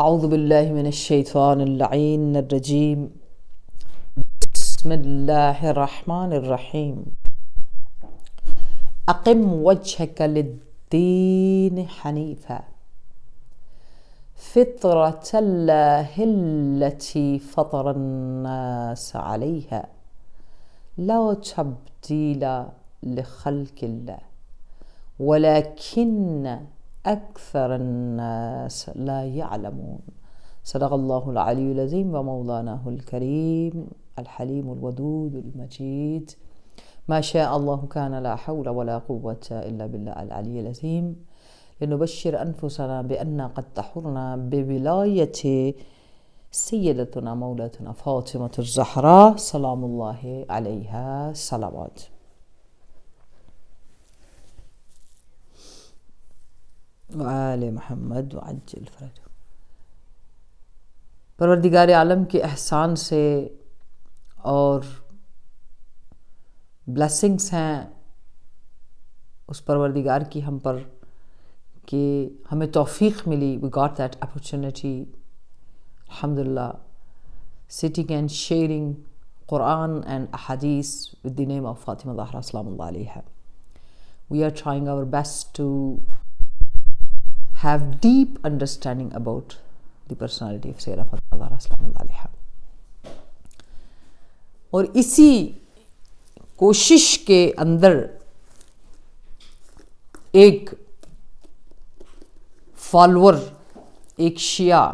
اعوذ باللہ من الشیطان اللعین الرجیم بسم اللہ الرحمن الرحیم اقم وجهك للدین حنیفا فطرة اللہ التي فطر الناس علیہا لا تبدیل لخلق اللہ ولكن اکثر الناس لا يعلمون صدق اللہ العلی العظیم ومولانا الکریم الحلیم الودود المجید ما شاء اللہ کان لا حول ولا قوة الا باللہ العلی العظیم لنبشر انفسنا بأننا قد طهرنا بولایت سیدتنا مولاتنا فاطمة الزہراء سلام اللہ علیہا صلوات. وآل محمد وعجل فرج. پروردگار عالم کے احسان سے اور بلیسنگز ہیں اس پروردگار کی ہم پر کہ ہمیں توفیق ملی. we got that opportunity alhamdulillah sitting and sharing Quran and Ahadith with the name of Fatima Zahra Salamullah alayha. We are trying our best to have deep understanding about the personality of Sayyida Fatima Zahra Salamullah alayha. اور اسی کوشش کے اندر ایک follower, ایک شیعہ،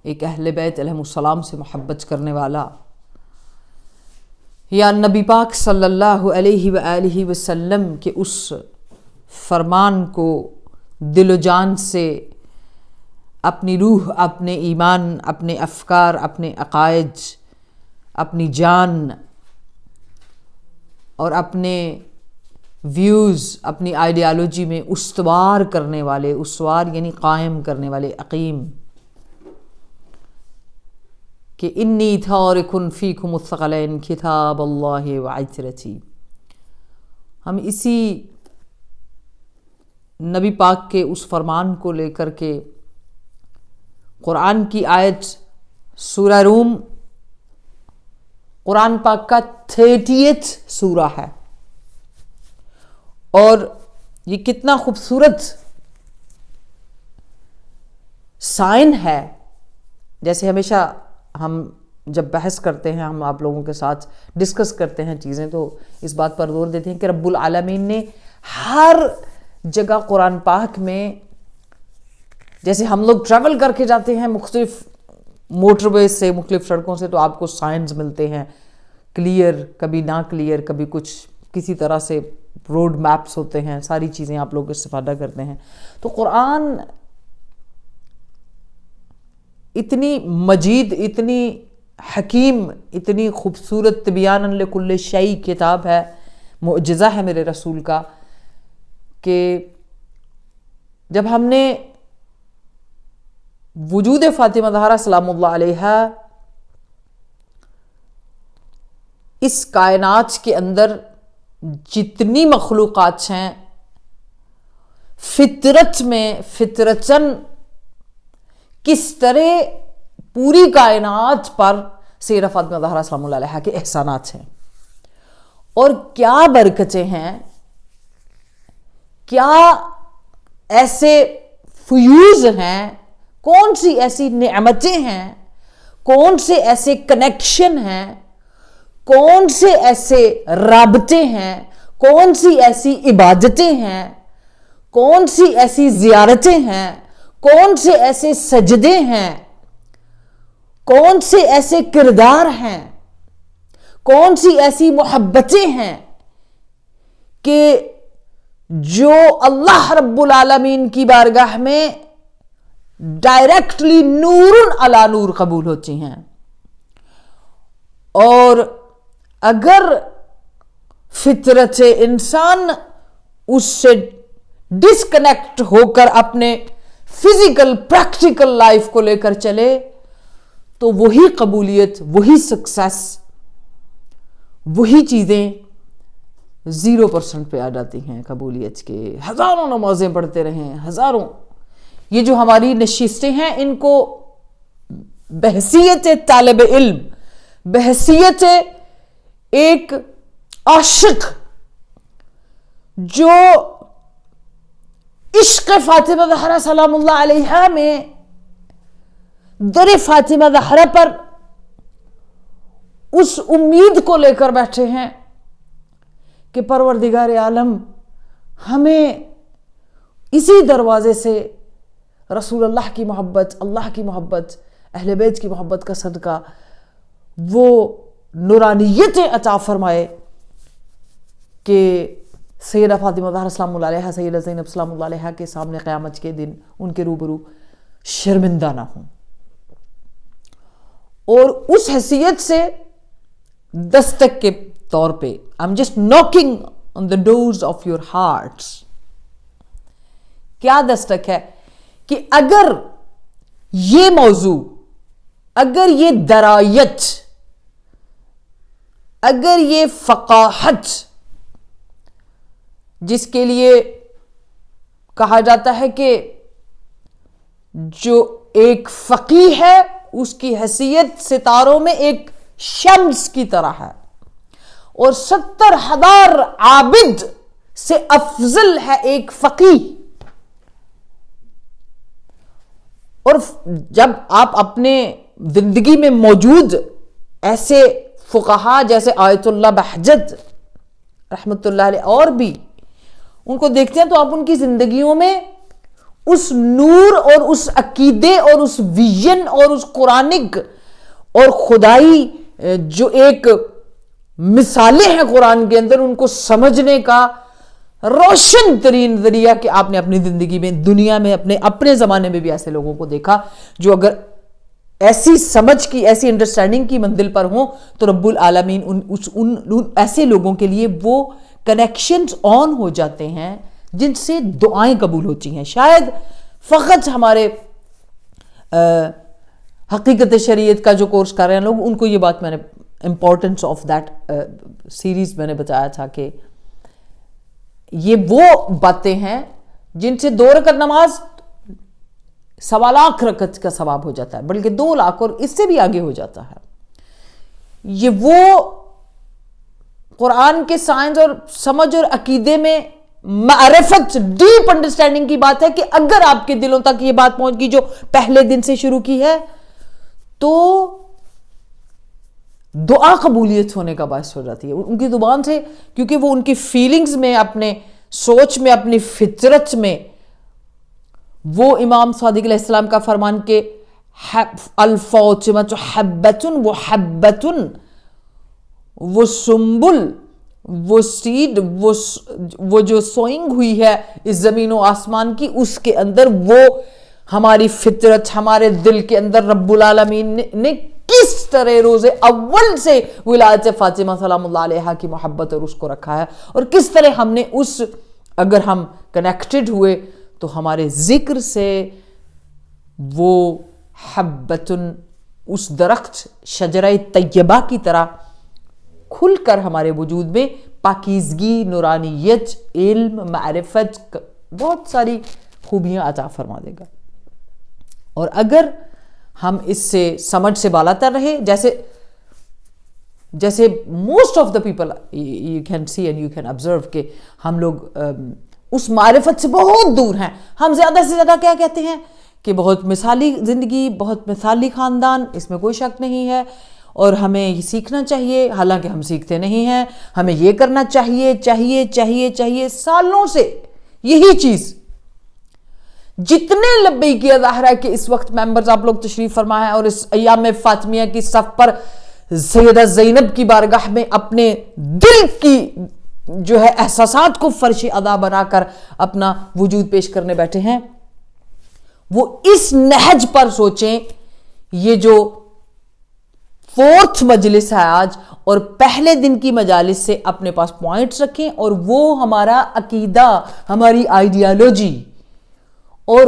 ایک اہل بیت علیہم السلام سے محبت کرنے والا یا نبی پاک صلی اللہ علیہ وآلہ وسلم کے اس فرمان کو دل و جان سے، اپنی روح، اپنے ایمان، اپنے افکار، اپنے عقائد، اپنی جان اور اپنے ویوز، اپنی آئیڈیالوجی میں استوار کرنے والے، استوار یعنی قائم کرنے والے، عقیم، کہ انی تارک فیکم الثقلین کتاب اللہ وعترتی. ہم اسی نبی پاک کے اس فرمان کو لے کر کے قرآن کی آیت سورہ روم قرآن پاک کا 30th سورہ ہے، اور یہ کتنا خوبصورت سائن ہے. جیسے ہمیشہ ہم جب بحث کرتے ہیں، ہم آپ لوگوں کے ساتھ ڈسکس کرتے ہیں چیزیں، تو اس بات پر زور دیتے ہیں کہ رب العالمین نے ہر جگہ قرآن پاک میں، جیسے ہم لوگ ٹریول کر کے جاتے ہیں مختلف موٹر ویز سے، مختلف سڑکوں سے، تو آپ کو سائنز ملتے ہیں کلیئر، کبھی نہ کلیئر، کبھی کچھ کسی طرح سے روڈ میپس ہوتے ہیں، ساری چیزیں آپ لوگ استفادہ کرتے ہیں. تو قرآن اتنی مجید، اتنی حکیم، اتنی خوبصورت تبیان لکل شیء کتاب ہے، معجزہ ہے میرے رسول کا، کہ جب ہم نے وجود فاطمہ زہرا سلام اللہ علیہا اس کائنات کے اندر جتنی مخلوقات ہیں، فطرت میں فطرتاً کس طرح پوری کائنات پر سیدہ فاطمہ زہرا سلام اللہ علیہا کے احسانات ہیں، اور کیا برکتیں ہیں، کیا ایسے فیوز ہیں، کون سی ایسی نعمتیں ہیں، کون سے ایسے کنیکشن ہیں، کون سے ایسے رابطے ہیں، کون سی ایسی عبادتیں ہیں، کون سی ایسی زیارتیں ہیں، کون سے ایسے سجدے ہیں، کون سے ایسے کردار ہیں، کون سی ایسی محبتیں ہیں کہ جو اللہ رب العالمین کی بارگاہ میں ڈائریکٹلی نور علی نور قبول ہوتی ہیں. اور اگر فطرت انسان اس سے ڈسکنیکٹ ہو کر اپنے فزیکل پریکٹیکل لائف کو لے کر چلے تو وہی قبولیت، وہی سکسیس، وہی چیزیں 0% پہ آ جاتی ہیں قبولیت کے. ہزاروں نمازیں پڑھتے رہیں، ہزاروں. یہ جو ہماری نشستیں ہیں ان کو بحیثیت طالب علم، بحیثیت ایک عاشق جو عشق فاطمہ زہرا سلام اللہ علیہا میں در فاطمہ زہرا پر اس امید کو لے کر بیٹھے ہیں کہ پروردگار عالم ہمیں اسی دروازے سے رسول اللہ کی محبت، اللہ کی محبت، اہل بیت کی محبت کا صدقہ وہ نورانیتیں عطا فرمائے کہ سیدہ فاطمہ زہرا سلام اللہ علیہا، سیدہ زینب سلام اللہ علیہا کے سامنے قیامت کے دن ان کے روبرو شرمندہ نہ ہوں. اور اس حیثیت سے دستک کے طور پہ I'm just knocking on the doors of your hearts. کیا دستک ہے کہ اگر یہ موضوع، اگر یہ درایت، اگر یہ فقاہت جس کے لیے کہا جاتا ہے کہ جو ایک فقیہ ہے اس کی حیثیت ستاروں میں ایک شمس کی طرح ہے اور 70,000 عابد سے افضل ہے ایک فقیہ. اور جب آپ اپنے زندگی میں موجود ایسے فقہا جیسے آیت اللہ بہجت رحمت اللہ علیہ اور بھی ان کو دیکھتے ہیں تو آپ ان کی زندگیوں میں اس نور اور اس عقیدے اور اس ویژن اور اس قرآنک اور خدائی جو ایک مثالیں ہیں قرآن کے اندر ان کو سمجھنے کا روشن ترین ذریعہ کہ آپ نے اپنی زندگی میں دنیا میں اپنے زمانے میں بھی ایسے لوگوں کو دیکھا جو اگر ایسی سمجھ کی، ایسی انڈرسٹینڈنگ کی منزل پر ہوں تو رب العالمین ان ایسے لوگوں کے لیے وہ کنیکشنز آن ہو جاتے ہیں جن سے دعائیں قبول ہوتی ہیں. شاید فقط ہمارے حقیقت شریعت کا جو کورس کر رہے ہیں لوگ ان کو یہ بات میں نے امپورٹنس آف دیٹ سیریز میں نے بتایا تھا کہ یہ وہ باتیں ہیں جن سے 2 رکعت نماز 1.25 لاکھ رکعت کا ثواب ہو جاتا ہے، بلکہ 2 لاکھ اور اس سے بھی آگے ہو جاتا ہے. یہ وہ قرآن کے سائنس اور سمجھ اور عقیدے میں معرفت، ڈیپ انڈرسٹینڈنگ کی بات ہے کہ اگر آپ کے دلوں تک یہ بات پہنچ گئی جو پہلے دن سے شروع کی ہے تو دعا قبولیت ہونے کا باعث ہو جاتی ہے ان کی زبان سے، کیونکہ وہ ان کی فیلنگز میں، اپنے سوچ میں، اپنی فطرت میں وہ امام صادق علیہ السلام کا فرمان کہ الفاطمۃ حبۃ و حبۃ، وہ سنبل، وہ سیڈ، وہ جو سوئنگ ہوئی ہے اس زمین و آسمان کی، اس کے اندر وہ ہماری فطرت، ہمارے دل کے اندر رب العالمین نے کس طرح روز اول سے ولادت فاطمہ سلام اللہ علیہا کی محبت اور اس کو رکھا ہے، اور کس طرح ہم نے اس اگر ہم کنیکٹڈ ہوئے تو ہمارے ذکر سے وہ حبتن، اس درخت شجرہ طیبہ کی طرح کھل کر ہمارے وجود میں پاکیزگی، نورانیت، علم، معرفت، بہت ساری خوبیاں عطا فرما دے گا. اور اگر ہم اس سے سمجھ سے بالا تر رہے، جیسے most of the people you can see and you can observe کہ ہم لوگ اس معرفت سے بہت دور ہیں. ہم زیادہ سے زیادہ کیا کہتے ہیں کہ بہت مثالی زندگی، بہت مثالی خاندان، اس میں کوئی شک نہیں ہے، اور ہمیں یہ سیکھنا چاہیے، حالانکہ ہم سیکھتے نہیں ہیں. ہمیں یہ کرنا چاہیے چاہیے چاہیے چاہیے سالوں سے یہی چیز. جتنے لبیک ظاہرہ کہ اس وقت ممبرز آپ لوگ تشریف فرما ہے اور اس ایام فاطمیہ کی صف پر سیدہ زینب کی بارگاہ میں اپنے دل کی جو ہے احساسات کو فرش ادا بنا کر اپنا وجود پیش کرنے بیٹھے ہیں، وہ اس نہج پر سوچیں. یہ جو 4th مجلس ہے آج، اور پہلے دن کی مجالس سے اپنے پاس پوائنٹس رکھیں، اور وہ ہمارا عقیدہ، ہماری آئیڈیالوجی اور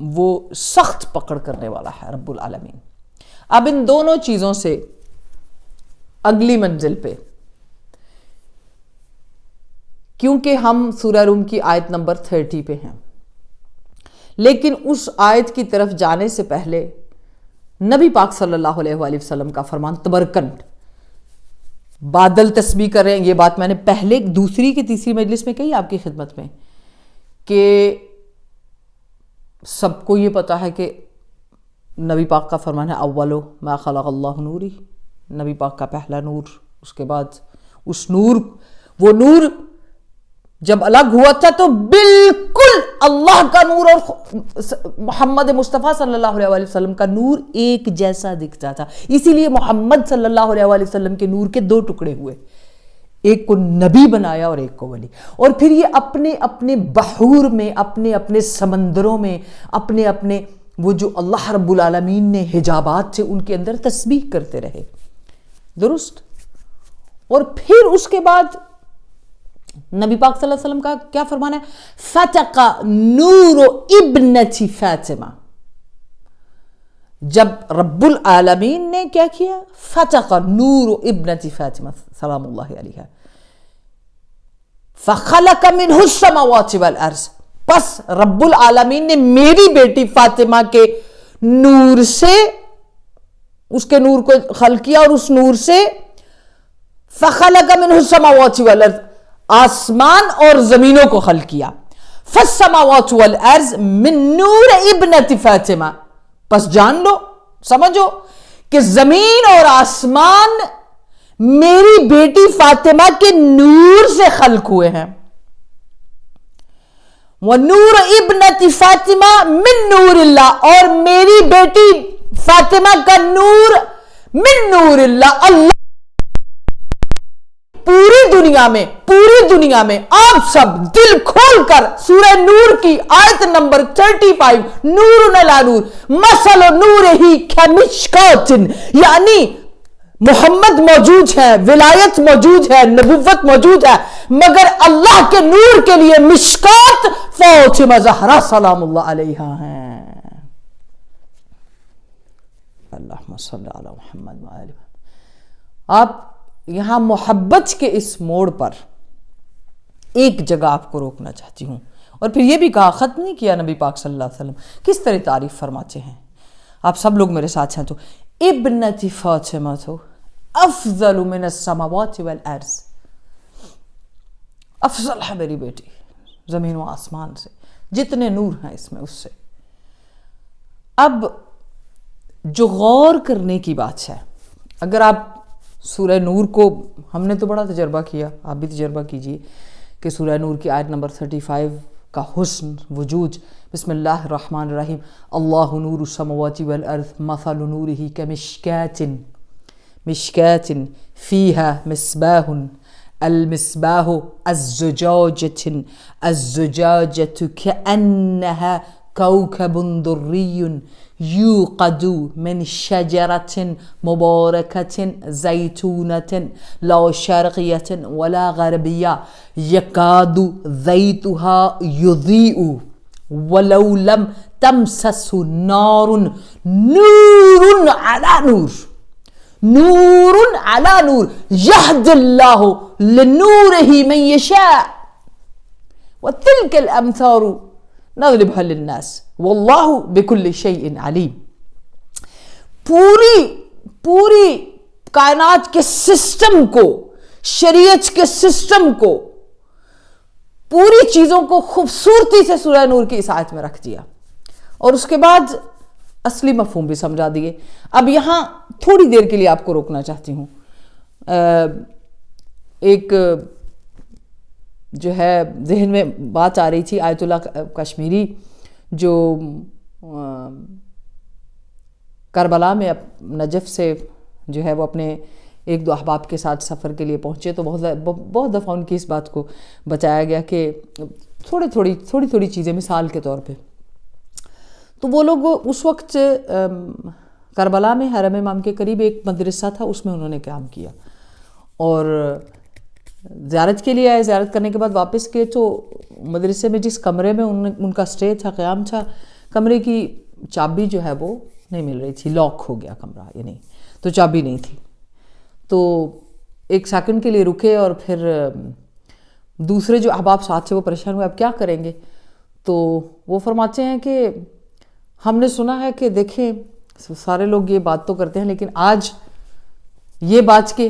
وہ سخت پکڑ کرنے والا ہے رب العالمین۔ اب ان دونوں چیزوں سے اگلی منزل پہ، کیونکہ ہم سورہ روم کی آیت نمبر 30 پہ ہیں، لیکن اس آیت کی طرف جانے سے پہلے نبی پاک صلی اللہ علیہ وآلہ وسلم کا فرمان تبرکند بادل تسبیح کر رہے ہیں۔ یہ بات میں نے پہلے دوسری کی تیسری مجلس میں کہی آپ کی خدمت میں، کہ سب کو یہ پتا ہے کہ نبی پاک کا فرمان ہے اولو ما خلق اللہ نوری، نبی پاک کا پہلا نور، اس کے بعد اس نور، وہ نور جب الگ ہوا تھا تو بالکل اللہ کا نور اور محمد مصطفیٰ صلی اللہ علیہ وآلہ وسلم کا نور ایک جیسا دکھتا تھا۔ اسی لیے محمد صلی اللہ علیہ وآلہ وسلم کے نور کے 2 ٹکڑے ہوئے، ایک کو نبی بنایا اور ایک کو ولی، اور پھر یہ اپنے اپنے بحور میں، اپنے اپنے سمندروں میں، اپنے اپنے وہ جو اللہ رب العالمین نے حجابات سے ان کے اندر تسبیح کرتے رہے، درست۔ اور پھر اس کے بعد نبی پاک صلی اللہ علیہ وسلم کا کیا فرمان ہے؟ فتق نور ابنت فاطمہ، جب رب العالمین نے کیا کیا؟ فتق نور ابنت فاطمہ سلام اللہ علیہ، فخلق منہ السماوات والارض، پس رب العالمین نے میری بیٹی فاطمہ کے نور سے، اس کے نور کو خلق کیا، اور اس نور سے فخلق منہ السماوات والارض، آسمان اور زمینوں کو خلق کیا، فالسماوات والارض من نور ابنت فاطمہ، پس جان لو، سمجھو کہ زمین اور آسمان میری بیٹی فاطمہ کے نور سے خلق ہوئے ہیں۔ وَنُورُ ابْنَةِ فاطمہ من نور اللہ، اور میری بیٹی فاطمہ کا نور من نور اللہ، اللہ پوری دنیا میں آپ سب دل کھول کر سورہ نور کی آیت نمبر 35 نور علی نور مثل نورہ کمشکات، یعنی محمد موجود ہے، ولایت موجود ہے، نبوت موجود ہے، مگر اللہ کے نور کے لیے مشکات فاطمہ زہرا سلام اللہ علیہا ہیں۔ اللہم صلی علی محمد وآلہ محمد۔ آپ یہاں محبت کے اس موڑ پر ایک جگہ آپ کو روکنا چاہتی ہوں، اور پھر یہ بھی کہا، ختم نہیں کیا نبی پاک صلی اللہ علیہ وسلم کس طرح تعریف فرماتے ہیں، آپ سب لوگ میرے ساتھ ہیں تو ابنت فاطمہ تو افضل من السماوات والارض، افضل ہے میری بیٹی زمین و آسمان سے، جتنے نور ہیں اس میں اس سے۔ اب جو غور کرنے کی بات ہے، اگر آپ سورہ نور کو، ہم نے تو بڑا تجربہ کیا، آپ بھی تجربہ کیجئے کہ سورہ نور کی آیت نمبر 35 کا حسن وجود، بسم اللہ الرحمن الرحیم، اللہ نور السماوات والارض مثل نورہ کمشکات مشکات فیہا مصباح المصباح الزجاجة الزجاجة كأنها كوكب دري يوقد من شجرة مباركة زيتونة لا شرقية ولا غربية يكاد زيتها يضيء ولو لم تمسس نار نور على نور نور على نور يهدي الله لنوره من يشاء وتلك الأمثال نضربها للناس واللہ بکل شیء علیم۔ پوری کائنات کے سسٹم کو، شریعت کے سسٹم کو، پوری چیزوں کو خوبصورتی سے سورہ نور کی اس آیت میں رکھ دیا، اور اس کے بعد اصلی مفہوم بھی سمجھا دیے۔ اب یہاں تھوڑی دیر کے لیے آپ کو روکنا چاہتی ہوں، ایک جو ہے ذہن میں بات آ رہی تھی، آیت اللہ کشمیری جو کربلا میں نجف سے جو ہے وہ اپنے 1-2 احباب کے ساتھ سفر کے لیے پہنچے، تو بہت دفعہ ان کی اس بات کو بتایا گیا کہ تھوڑی چیزیں مثال کے طور پہ، تو وہ لوگ اس وقت کربلا میں حرم امام کے قریب ایک مدرسہ تھا، اس میں انہوں نے کام کیا، اور زیارت کے لیے آئے، زیارت کرنے کے بعد واپس گئے تو مدرسے میں جس کمرے میں ان کا سٹے تھا، قیام تھا، کمرے کی چابی جو ہے وہ نہیں مل رہی تھی, لاک ہو گیا کمرہ, یعنی تو چابی نہیں تھی. تو ایک سیکنڈ کے لیے رکے اور پھر دوسرے جو احباب ساتھ سے وہ پریشان ہوئے اب کیا کریں گے. تو وہ فرماتے ہیں کہ ہم نے سنا ہے کہ دیکھیں سارے لوگ یہ بات تو کرتے ہیں لیکن آج یہ بات کہ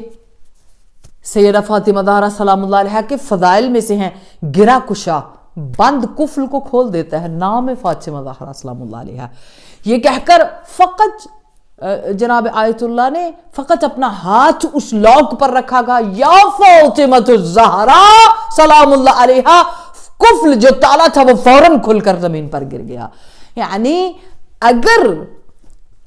سیدہ فاطمہ زہرا سلام اللہ علیہا کے فضائل میں سے ہیں گرا کشا, بند قفل کو کھول دیتا ہے نام فاطمہ زہرا سلام اللہ علیہا. یہ کہہ کر فقط جناب آیت اللہ نے فقط اپنا ہاتھ اس لاک پر رکھا گا, یا فاطمہ الزہرا سلام اللہ علیہا, قفل جو تالا تھا وہ فوراً کھل کر زمین پر گر گیا.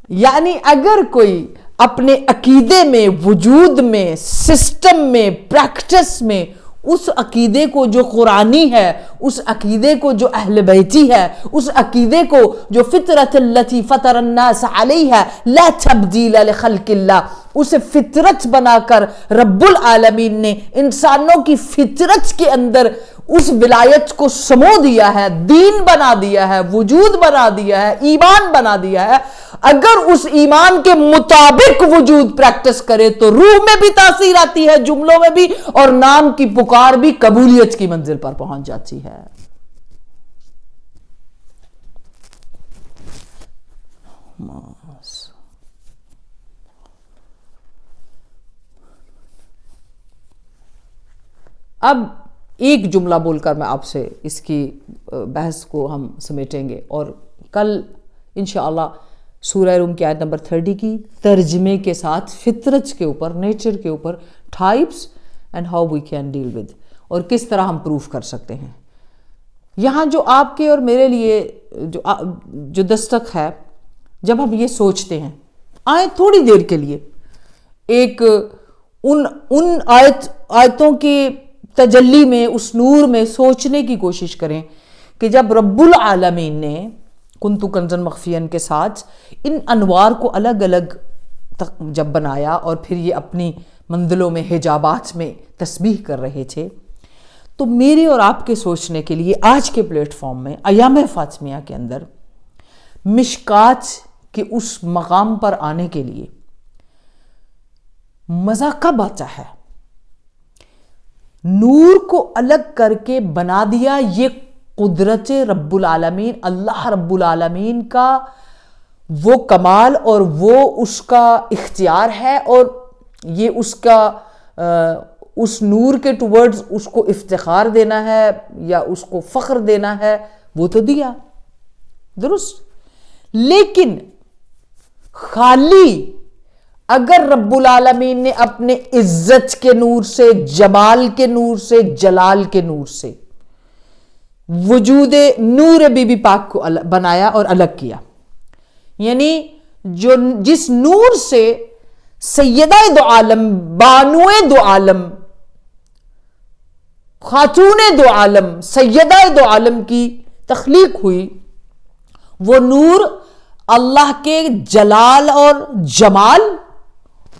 یعنی اگر کوئی اپنے عقیدے میں, وجود میں, سسٹم میں, پریکٹس میں اس عقیدے کو جو قرآنی ہے, اس عقیدے کو جو اہل بیتی ہے, اس عقیدے کو جو فطرت التی فطر الناس علیہا لا تبدیل لخلق اللہ, اسے فطرت بنا کر رب العالمین نے انسانوں کی فطرت کے اندر اس ولایت کو سمو دیا ہے, دین بنا دیا ہے, وجود بنا دیا ہے, ایمان بنا دیا ہے. اگر اس ایمان کے مطابق وجود پریکٹس کرے تو روح میں بھی تاثیر آتی ہے, جملوں میں بھی, اور نام کی پکار بھی قبولیت کی منزل پر پہنچ جاتی ہے. اب ایک جملہ بول کر میں آپ سے اس کی بحث کو ہم سمیٹیں گے, اور کل انشاءاللہ سورہ روم کی آیت نمبر 30 کی ترجمے کے ساتھ فطرت کے اوپر, نیچر کے اوپر, types and how we can deal with, اور کس طرح ہم پروف کر سکتے ہیں. یہاں جو آپ کے اور میرے لیے جو دستک ہے, جب ہم یہ سوچتے ہیں, آئیں تھوڑی دیر کے لیے ایک ان آیتوں کی تجلی میں, اس نور میں سوچنے کی کوشش کریں کہ جب رب العالمین نے کنتو کنزن مخفین کے ساتھ ان انوار کو الگ الگ جب بنایا اور پھر یہ اپنی منزلوں میں حجابات میں تسبیح کر رہے تھے, تو میرے اور آپ کے سوچنے کے لیے آج کے پلیٹ فارم میں ایام فاطمیہ کے اندر مشکات کے اس مقام پر آنے کے لیے مزہ کب آتا ہے؟ نور کو الگ کر کے بنا دیا, یہ قدرت رب العالمین, اللہ رب العالمین کا وہ کمال اور وہ اس کا اختیار ہے, اور یہ اس کا اس نور کے ٹورڈز اس کو افتخار دینا ہے یا اس کو فخر دینا ہے, وہ تو دیا درست. لیکن خالی اگر رب العالمین نے اپنے عزت کے نور سے, جمال کے نور سے, جلال کے نور سے وجود نور بی بی پاک کو بنایا اور الگ کیا, یعنی جس نور سے سیدہ دو عالم, بانوئے دو عالم, خاتون دو عالم, سیدہ دو عالم کی تخلیق ہوئی, وہ نور اللہ کے جلال اور جمال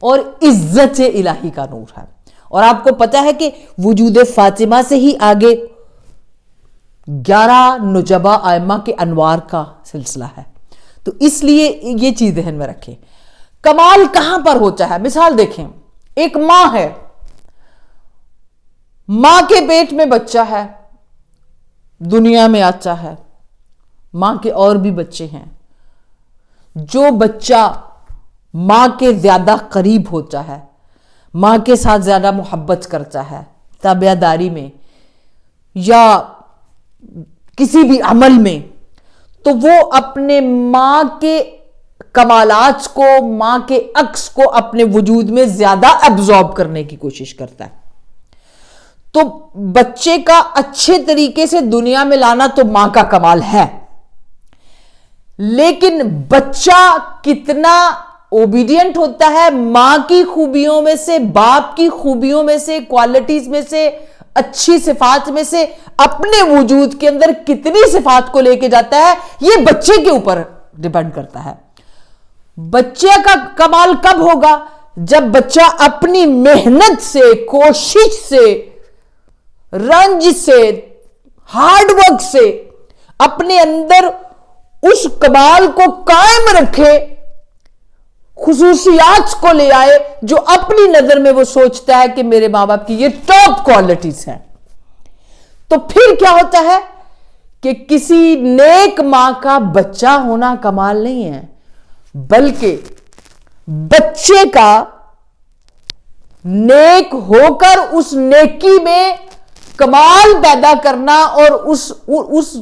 اور عزت الہی کا نور ہے. اور آپ کو پتہ ہے کہ وجود فاطمہ سے ہی آگے 11 نجبہ ائمہ کے انوار کا سلسلہ ہے. تو اس لیے یہ چیز ذہن میں رکھیں. کمال کہاں پر ہوتا ہے؟ مثال دیکھیں, ایک ماں ہے, ماں کے پیٹ میں بچہ ہے, دنیا میں آتا ہے, ماں کے اور بھی بچے ہیں. جو بچہ ماں کے زیادہ قریب ہوتا ہے, ماں کے ساتھ زیادہ محبت کرتا ہے, تابعداری میں یا کسی بھی عمل میں, تو وہ اپنے ماں کے کمالات کو, ماں کے عکس کو اپنے وجود میں زیادہ ایبزارب کرنے کی کوشش کرتا ہے. تو بچے کا اچھے طریقے سے دنیا میں لانا تو ماں کا کمال ہے, لیکن بچہ کتنا اوبیڈینٹ ہوتا ہے, ماں کی خوبیوں میں سے, باپ کی خوبیوں میں سے, کوالٹیز میں سے, اچھی صفات میں سے اپنے وجود کے اندر کتنی صفات کو لے کے جاتا ہے, یہ بچے کے اوپر ڈیپینڈ کرتا ہے. بچے کا کمال کب ہوگا؟ جب بچہ اپنی محنت سے, کوشش سے, رنج سے, ہارڈ ورک سے اپنے اندر اس کمال کو قائم رکھے، خصوصیات کو لے آئے جو اپنی نظر میں وہ سوچتا ہے کہ میرے ماں باپ کی یہ ٹاپ کوالٹیز ہیں، تو پھر کیا ہوتا ہے کہ کسی نیک ماں کا بچہ ہونا کمال نہیں ہے، بلکہ بچے کا نیک ہو کر اس نیکی میں کمال پیدا کرنا اور اس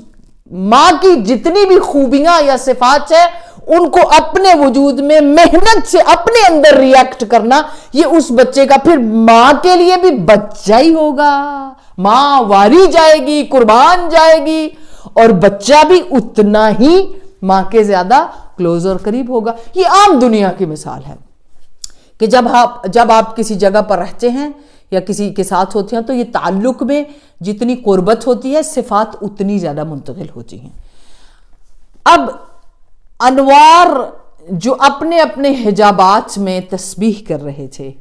ماں کی جتنی بھی خوبیاں یا صفات ہیں ان کو اپنے وجود میں محنت سے اپنے اندر ریئیکٹ کرنا، یہ اس بچے کا پھر ماں کے لیے بھی بچہ ہی ہوگا، ماں واری جائے گی، قربان جائے گی، اور بچہ بھی اتنا ہی ماں کے زیادہ کلوز اور قریب ہوگا۔ یہ عام دنیا کی مثال ہے کہ جب آپ کسی جگہ پر رہتے ہیں یا کسی کے ساتھ ہوتے ہیں تو یہ تعلق میں جتنی قربت ہوتی ہے صفات اتنی زیادہ منتقل ہوتی ہیں۔ اب انوار جو اپنے اپنے حجابات میں تسبیح کر رہے تھے،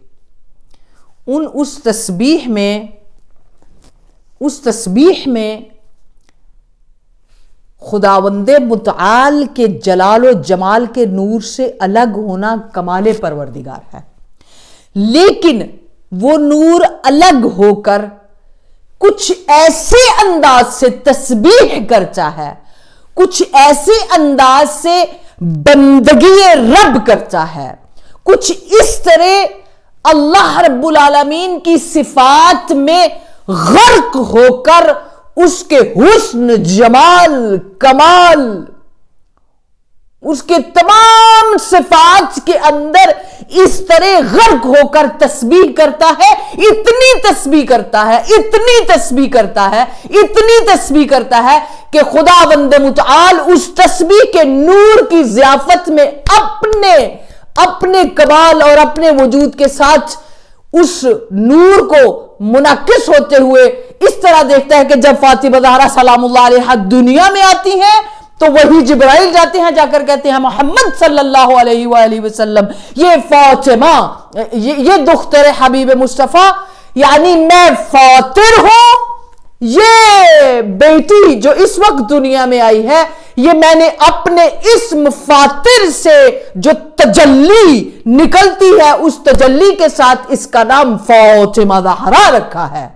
اس تسبیح میں خداوند متعال کے جلال و جمال کے نور سے الگ ہونا کمال پروردگار ہے، لیکن وہ نور الگ ہو کر کچھ ایسے انداز سے تسبیح کرتا ہے، کچھ ایسے انداز سے بندگی رب کرتا ہے، کچھ اس طرح اللہ رب العالمین کی صفات میں غرق ہو کر اس کے حسن، جمال، کمال، اس کے تمام صفات کے اندر اس طرح غرق ہو کر تسبیح کرتا ہے، اتنی تسبیح کرتا ہے، اتنی تسبیح کرتا ہے، اتنی تسبیح کرتا ہے کہ خداوند متعال اس تسبیح کے نور کی ضیافت میں اپنے کمال اور اپنے وجود کے ساتھ اس نور کو منعکس ہوتے ہوئے اس طرح دیکھتا ہے کہ جب فاطمہ زہرا سلام اللہ علیہا دنیا میں آتی ہیں تو وہی جبرائیل جاتے ہیں، جا کر کہتے ہیں محمد صلی اللہ علیہ وآلہ وسلم، یہ فاطمہ، یہ دختر حبیب مصطفیٰ، یعنی میں فاطر ہوں، یہ بیٹی جو اس وقت دنیا میں آئی ہے یہ میں نے اپنے اسم فاطر سے جو تجلی نکلتی ہے اس تجلی کے ساتھ اس کا نام فاطمہ زہرا رکھا ہے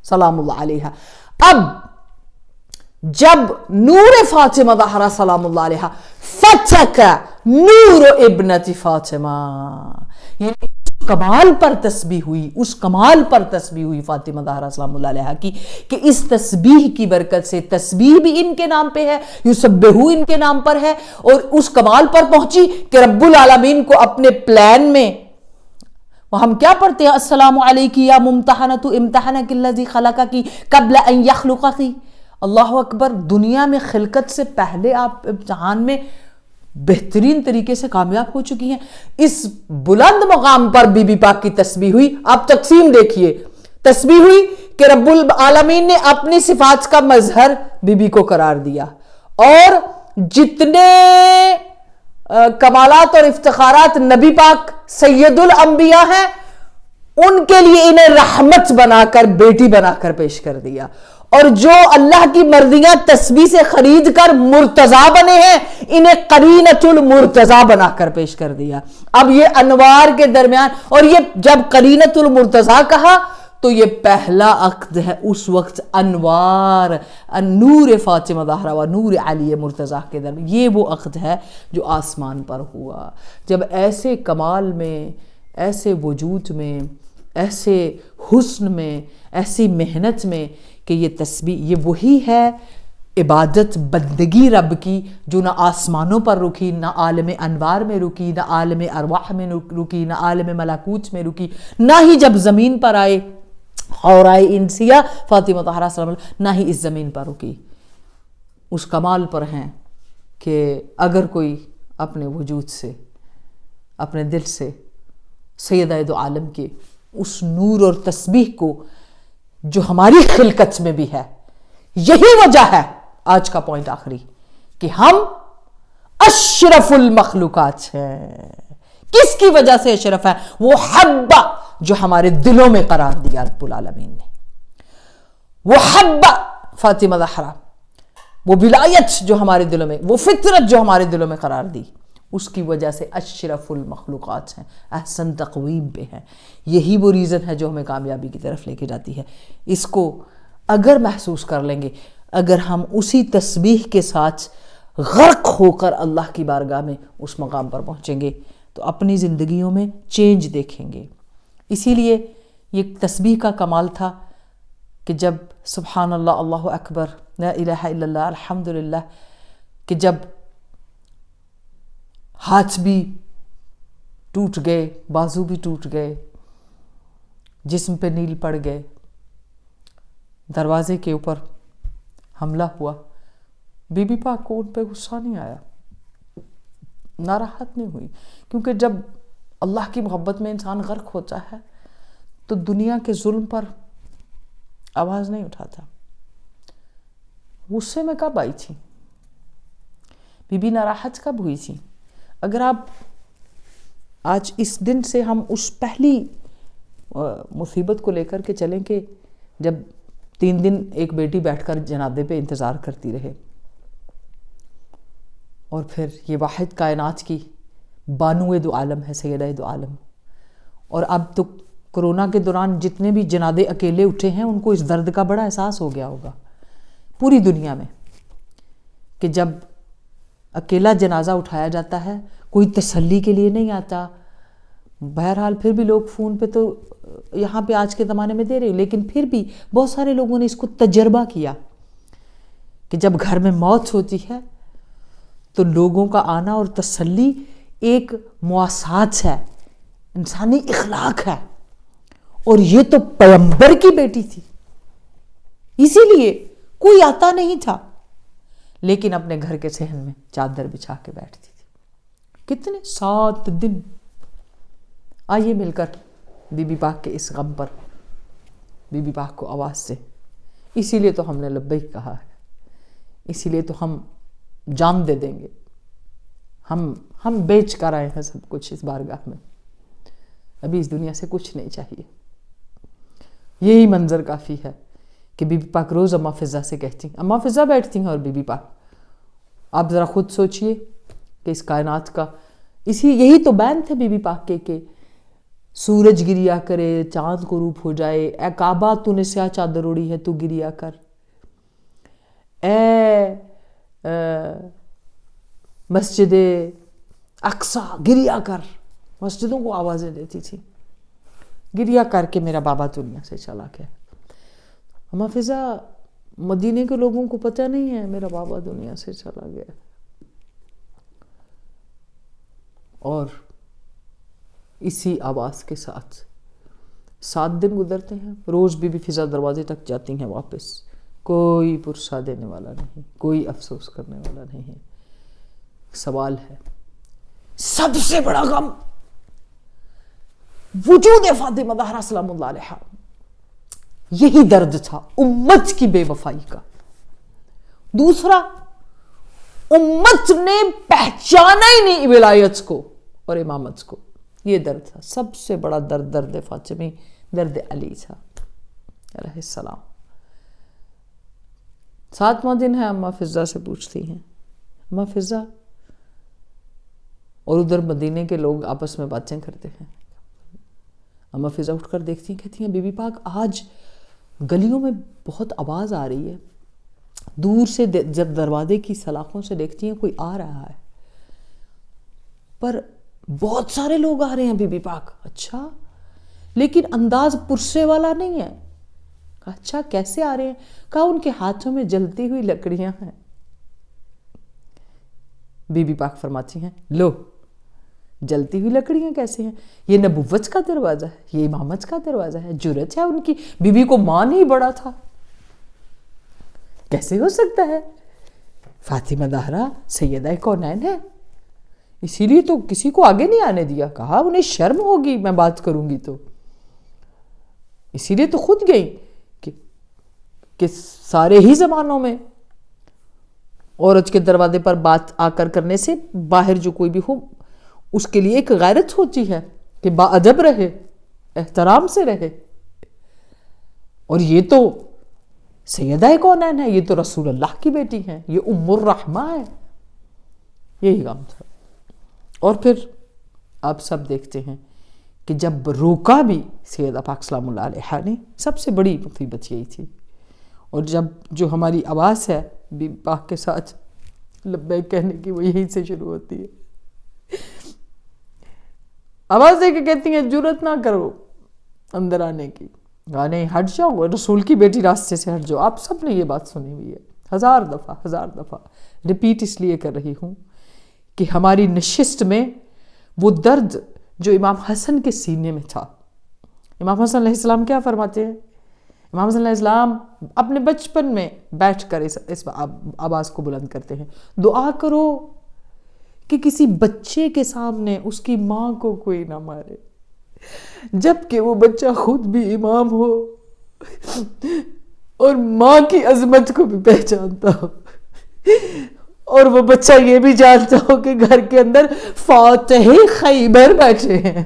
سلام اللہ علیہا۔ اب جب نور فاطمہ زہرا سلام اللہ علیہا فتح نور ابنت فاطمہ، یعنی کمال پر تسبیح ہوئی، اس کمال پر تسبیح ہوئی فاطمہ زہرا سلام اللہ علیہا کی کہ اس تسبیح کی برکت سے، تسبیح بھی ان کے نام پہ ہے، یسبحو ان کے نام پر ہے، اور اس کمال پر پہنچی کہ رب العالمین کو اپنے پلان میں، وہ ہم کیا پڑھتے ہیں السلام علیکی یا ممتحنۃ امتحنک الذی خلقک قبل ان یخلقک، اللہ اکبر، دنیا میں خلقت سے پہلے آپ امتحان میں بہترین طریقے سے کامیاب ہو چکی ہیں۔ اس بلند مقام پر بی بی پاک کی تسبیح ہوئی۔ آپ تقسیم دیکھیے، تسبیح ہوئی کہ رب العالمین نے اپنی صفات کا مظہر بی بی کو قرار دیا، اور جتنے کمالات اور افتخارات نبی پاک سید الانبیاء ہیں ان کے لیے انہیں رحمت بنا کر، بیٹی بنا کر پیش کر دیا، اور جو اللہ کی مرضیاں تسبیح سے خرید کر مرتضی بنے ہیں انہیں قرینۃ المرتضی بنا کر پیش کر دیا۔ اب یہ انوار کے درمیان، اور یہ جب قرینۃ المرتضی کہا تو یہ پہلا عقد ہے اس وقت انوار، نور فاطمہ زہرا و نور علی مرتضی کے درمیان، یہ وہ عقد ہے جو آسمان پر ہوا، جب ایسے کمال میں، ایسے وجود میں، ایسے حسن میں، ایسی محنت میں کہ یہ تسبیح، یہ وہی ہے عبادت، بندگی رب کی جو نہ آسمانوں پر رکی، نہ عالم انوار میں رکی، نہ عالم ارواح میں رکی، نہ عالم ملکوت میں رکی، نہ ہی جب زمین پر آئے اور آئے انسیہ فاطمہ طاہرہ سلام اللہ، نہ ہی اس زمین پر رکی۔ اس کمال پر ہیں کہ اگر کوئی اپنے وجود سے، اپنے دل سے سیدہ دو عالم کے اس نور اور تسبیح کو جو ہماری خلقت میں بھی ہے، یہی وجہ ہے آج کا پوائنٹ آخری کہ ہم اشرف المخلوقات ہیں۔ کس کی وجہ سے اشرف ہے؟ وہ حبہ جو ہمارے دلوں میں قرار دیا رب العالمین نے، وہ حبہ فاطمہ زہرا وہ ولایت جو ہمارے دلوں میں، وہ فطرت جو ہمارے دلوں میں قرار دی، اس کی وجہ سے اشرف المخلوقات ہیں، احسن تقویم پہ ہیں. یہی وہ ریزن ہے جو ہمیں کامیابی کی طرف لے کے جاتی ہے. اس کو اگر محسوس کر لیں گے، اگر ہم اسی تسبیح کے ساتھ غرق ہو کر اللہ کی بارگاہ میں اس مقام پر پہنچیں گے تو اپنی زندگیوں میں چینج دیکھیں گے. اسی لیے یہ تسبیح کا کمال تھا کہ جب سبحان اللہ، اللہ اکبر، لا الہ الا اللہ، الحمدللہ، کہ جب ہاتھ بھی ٹوٹ گئے، بازو بھی ٹوٹ گئے، جسم پہ نیل پڑ گئے، دروازے کے اوپر حملہ ہوا، بی بی پاک کو ان پہ غصہ نہیں آیا، ناراحت نہیں ہوئی، کیونکہ جب اللہ کی محبت میں انسان غرق ہوتا ہے تو دنیا کے ظلم پر آواز نہیں اٹھاتا. غصے میں کب آئی تھی بی بی، ناراحت کب ہوئی تھی؟ اگر آپ آج اس دن سے ہم اس پہلی مصیبت کو لے کر کے چلیں کہ جب 3 دن ایک بیٹی بیٹھ کر جنازے پہ انتظار کرتی رہے، اور پھر یہ واحد کائنات کی بانو دو عالم ہے، سیدہ دو عالم، اور اب تو کرونا کے دوران جتنے بھی جنازے اکیلے اٹھے ہیں ان کو اس درد کا بڑا احساس ہو گیا ہوگا پوری دنیا میں، کہ جب اکیلا جنازہ اٹھایا جاتا ہے کوئی تسلی کے لیے نہیں آتا. بہرحال پھر بھی لوگ فون پہ تو یہاں پہ آج کے زمانے میں دے رہے، لیکن پھر بھی بہت سارے لوگوں نے اس کو تجربہ کیا کہ جب گھر میں موت ہوتی ہے تو لوگوں کا آنا اور تسلی ایک مواسات ہے، انسانی اخلاق ہے. اور یہ تو پیغمبر کی بیٹی تھی، اسی لیے کوئی آتا نہیں تھا، لیکن اپنے گھر کے صحن میں چادر بچھا کے بیٹھتی تھی. کتنے 7 دن. آئیے مل کر بی بی پاک کے اس غم پر بی بی پاک کو آواز دیں. اسی لیے تو ہم نے لبیک کہا ہے، اسی لیے تو ہم جان دے دیں گے، ہم بیچ کر آئے ہیں سب کچھ اس بارگاہ میں. ابھی اس دنیا سے کچھ نہیں چاہیے. یہی منظر کافی ہے کہ بی بی پاک روز اماں فضہ سے کہتی ہیں، اماں فضہ بیٹھتی ہیں اور بی بی پاک. آپ ذرا خود سوچئے کہ اس کائنات کا یہی تو بین تھے بی بی پاک کے کہ سورج گریا کرے، چاند کو روپ ہو جائے، اے کعبہ تو نے سیاہ چادر اوڑی ہے تو گریا کر، اے مسجد اقصی گریا کر. مسجدوں کو آوازیں دیتی تھی، گریا کر کے میرا بابا دنیا سے چلا گیا. اماں فضہ، مدینے کے لوگوں کو پتہ نہیں ہے میرا بابا دنیا سے چلا گیا. اور اسی آواز کے ساتھ 7 دن گزرتے ہیں. روز بی بی فضہ دروازے تک جاتی ہیں واپس، کوئی پرسہ دینے والا نہیں، کوئی افسوس کرنے والا نہیں. سوال ہے، سب سے بڑا غم وجود فاطمہ زہرا سلام اللہ علیہا، یہی درد تھا امت کی بے وفائی کا. دوسرا، امت نے پہچانا ہی نہیں ولایت کو اور امامت کو. یہ درد تھا سب سے بڑا درد، درد فاطمی، درد علی تھا علیہ السلام. 7واں دن ہے، اماں فضہ سے پوچھتی ہیں، اماں فضہ، اور ادھر مدینے کے لوگ آپس میں باتیں کرتے ہیں. اماں فضہ اٹھ کر دیکھتی ہیں، کہتی ہیں بی بی پاک آج گلیوں میں بہت آواز آ رہی ہے. دور سے جب دروازے کی سلاخوں سے دیکھتی ہیں کوئی آ رہا ہے، پر بہت سارے لوگ آ رہے ہیں بی بی پاک. اچھا، لیکن انداز پرسے والا نہیں ہے. اچھا، کیسے آ رہے ہیں؟ کہا ان کے ہاتھوں میں جلتی ہوئی لکڑیاں ہیں. بی بی پاک فرماتی ہیں، لو، جلتی ہوئی لکڑیاں کیسے ہیں؟ یہ نبوت کا دروازہ ہے، یہ امامت کا دروازہ ہے. جرت ہے ان کی، بی بی کو مان ہی بڑا تھا. کیسے ہو سکتا ہے؟ فاطمہ زہرا سیدہ کونین ہے، اسی لیے تو کسی کو آگے نہیں آنے دیا. کہا انہیں شرم ہوگی میں بات کروں گی تو، اسی لیے تو خود گئی کہ سارے ہی زمانوں میں عورت کے دروازے پر بات آ کر کرنے سے باہر جو کوئی بھی ہو اس کے لیے ایک غیرت ہوتی ہے کہ باادب رہے، احترام سے رہے. اور یہ تو سیدہ کونین ہے، یہ تو رسول اللہ کی بیٹی ہیں، یہ ام الرحمہ ہے. یہی کام تھا. اور پھر آپ سب دیکھتے ہیں کہ جب روکا بھی سیدہ پاک سلام اللہ علیہا نے، سب سے بڑی مصیبت یہی تھی. اور جب جو ہماری آواز ہے بی پاک کے ساتھ لبیک کہنے کی، وہ یہیں سے شروع ہوتی ہے. آواز دے کے کہتی ہیں جرات نہ کرو اندر آنے کی، نہیں ہٹ جاؤ، رسول کی بیٹی راستے سے ہٹ جاؤ. آپ سب نے یہ بات سنی ہوئی ہے، ہزار دفعہ ریپیٹ اس لیے کر رہی ہوں کہ ہماری نشست میں وہ درد جو امام حسن کے سینے میں تھا. امام حسن علیہ السلام کیا فرماتے ہیں؟ امام حسن علیہ السلام اپنے بچپن میں بیٹھ کر اس آواز کو بلند کرتے ہیں، دعا کرو کہ کسی بچے کے سامنے اس کی ماں کو کوئی نہ مارے، جبکہ وہ بچہ خود بھی امام ہو اور ماں کی عظمت کو بھی پہچانتا ہو، اور وہ بچہ یہ بھی جانتا ہو کہ گھر کے اندر فاتح خیبر بیٹھے ہیں.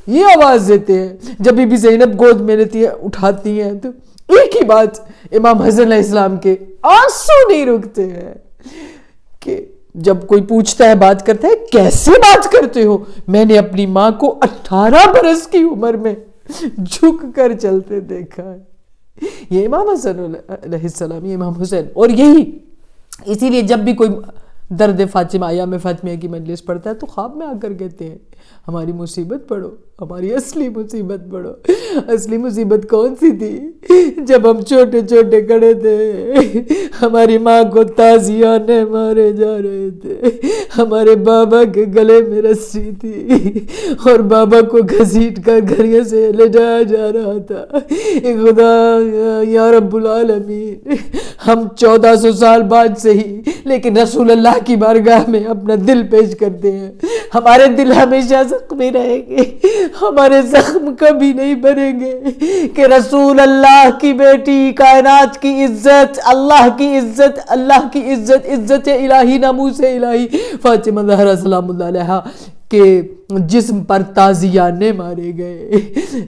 یہ آواز دیتے ہیں. جب بی بی زینب گود میں لیتی ہیں، اٹھاتی ہیں، تو ایک ہی بات امام حسن علیہ السلام کے آنسو نہیں رکتے ہیں کہ جب کوئی پوچھتا ہے، بات کرتا ہے، کیسے بات کرتے ہو؟ میں نے اپنی ماں کو 18 برس کی عمر میں جھک کر چلتے دیکھا ہے. یہ امام حسن علیہ السلام، یہ امام حسین. اور اسی لیے جب بھی کوئی درد فاطمہ، ایام فاطمیہ کی مجلس پڑھتا ہے تو خواب میں آ کر کہتے ہیں ہماری مصیبت پڑھو، ہماری اصلی مصیبت پڑھو. اصلی مصیبت کون سی تھی؟ جب ہم چھوٹے چھوٹے کھڑے تھے، ہماری ماں کو تازیانے مارے جا رہے تھے، ہمارے بابا کے گلے میں رسی تھی اور بابا کو گھسیٹ کر گھڑیے سے لے جایا جا رہا تھا. خدا یا رب العالمین، ہم 1400 سال بعد سے ہی لیکن رسول اللہ کی بارگاہ میں اپنا دل پیش کرتے ہیں. ہمارے دل ہمیشہ زخمی رہیں گے، ہمارے زخم کبھی نہیں بھریں گے کہ رسول اللہ کی بیٹی، کائنات کی عزت، اللہ کی عزت، اللہ کی عزت، عزت الہی، ناموس الہی فاطمہ زہرا سلام اللہ علیہا کے جسم پر تازیانے مارے گئے.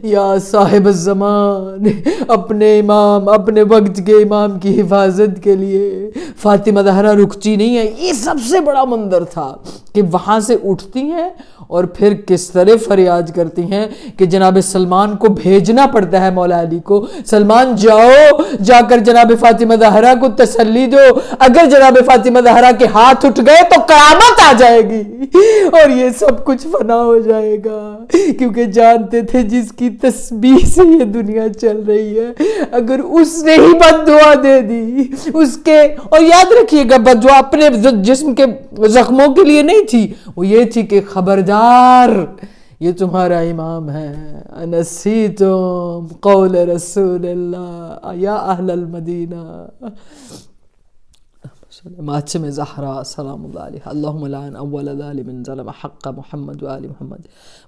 یا صاحب الزمان، اپنے امام، اپنے وقت کے امام کی حفاظت کے لیے فاطمہ زہرا رکتی نہیں ہے. یہ سب سے بڑا منظر تھا کہ وہاں سے اٹھتی ہیں اور پھر کس طرح فریاد کرتی ہیں کہ جناب سلمان کو بھیجنا پڑتا ہے، مولا علی کو، سلمان جاؤ، جا کر جناب فاطمہ زہرا کو تسلی دو. اگر جناب فاطمہ زہرا کے ہاتھ اٹھ گئے تو قیامت آ جائے گی اور یہ سب کچھ فنا ہو جائے گا. کیونکہ جانتے تھے جس کی تسبیح سے یہ دنیا چل رہی ہے، اگر اس نے ہی بد دعا دے دی اس کے، اور یاد رکھیے گا بد دعا اپنے جسم کے زخموں کے لیے نہیں تھی، وہ یہ تھی کہ خبردار یہ تمہارا امام ہے. انسیتم قول رسول اللہ یا اہل المدینہ. ماتم زہرا سلام اللہ علیہ. اللہم لعن اول ظالم ظلم حق محمد وآل محمد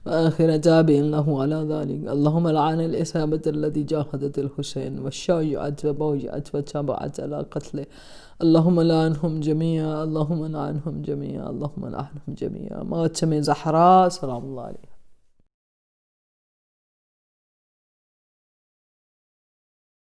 وآخر تابع له على ذلك. اللہم لعن الإصابة التي جاهدت الحسین والشایعت وبوجعت وتابعت على قتله. اللہم لعنهم جميعا، اللہم لعنهم جميعا، اللہم لعنهم جميعا. ماتم زہرا سلام اللہ علیہ.